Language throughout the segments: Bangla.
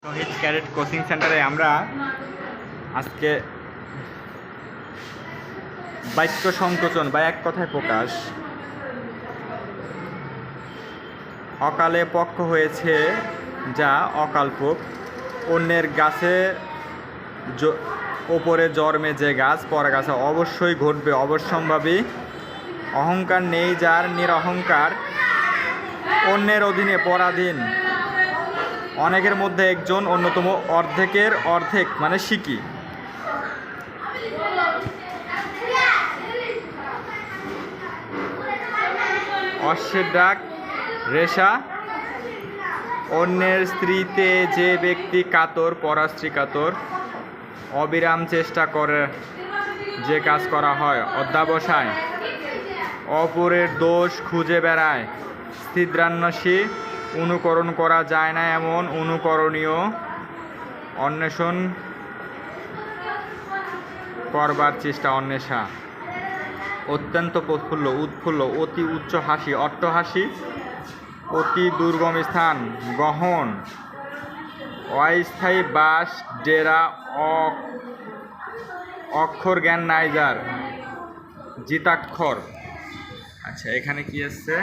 শহীদ ক্যাডেট কোচিং সেন্টারে আমরা আজকে বাক্য সংকোচন বা এক কথায় প্রকাশ অকালে পক্ষ হয়েছে যা অকাল্পক অন্যের গাছে ওপরে জন্মে যে গাছ পর গাছে অবশ্যই ঘটবে অবশ্যম্ভাবী অহংকার নেই যার নিরহংকার অন্যের অধীনে পরাধীন অনেকের মধ্যে একজন অন্যতম অর্ধেকের অর্ধেক মানে শিকি অশ্বের ডাক রেশা অন্যের স্ত্রীতে যে ব্যক্তি কাতর পরাস্ত্রী কাতর অবিরাম চেষ্টা করে যে কাজ করা হয় অধ্যাবসায় অপরের দোষ খুঁজে বেড়ায় স্থিদ্রান্বেষী অনুকরণ করা যায় না এমন অনুকরণীয় অন্বেষণ করবার চেষ্টা অন্বেষা অত্যন্ত প্রফুল্ল উৎফুল্ল অতি উচ্চ হাসি অট্টহাসি অতি দুর্গম স্থান গহন অস্থায়ী বাস ডেরা অক্ষর জ্ঞান নাই যার জিতাক্ষর। আচ্ছা, এখানে কি আছে?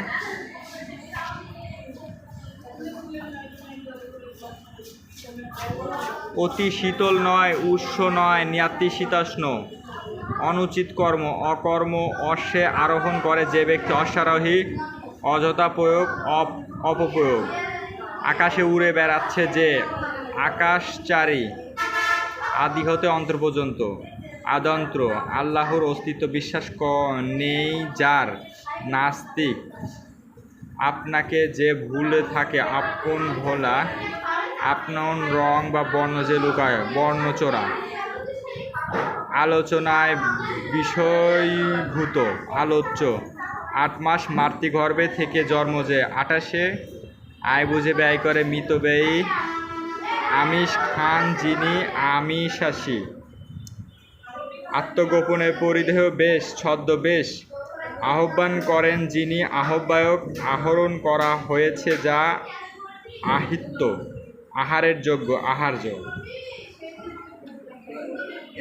অতি শীতল নয় উষ্ণ নয় নাতিশীতোষ্ণ অনুচিত কর্ম অকর্ম অশ্বে আরোহণ করে যে ব্যক্তি অশ্বারোহী অযথা প্রয়োগ অপপ্রয়োগ আকাশে উড়ে বেড়াচ্ছে যে আকাশচারী আদি হতে অন্তর পর্যন্ত আদন্ত্র আল্লাহর অস্তিত্ব বিশ্বাস নেই যার নাস্তিক আপনাকে যে ভুলে থাকে আপন ভোলা আপনার রং বা বর্ণ যে লুকায় বর্ণচোরা আলোচনায় বিষয়ভূত আলোচ্য 8 মাস মাতৃগর্ভে থেকে জন্ম যে 28 আয় বুঝে ব্যয় করে মিতব্যয়ী আমিষ খান যিনি আমিষাশী আত্মগোপনে পরিধেয় বেশ ছদ্মবেশ আহ্বান করেন যিনি আহ্বায়ক আহরণ করা হয়েছে যা আহিত্য আহারের যোগ্য আহার্য।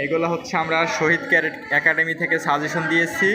এগুলো হচ্ছে আমরা শহীদ ক্যাডেট একাডেমি থেকে সাজেশন দিয়েছি।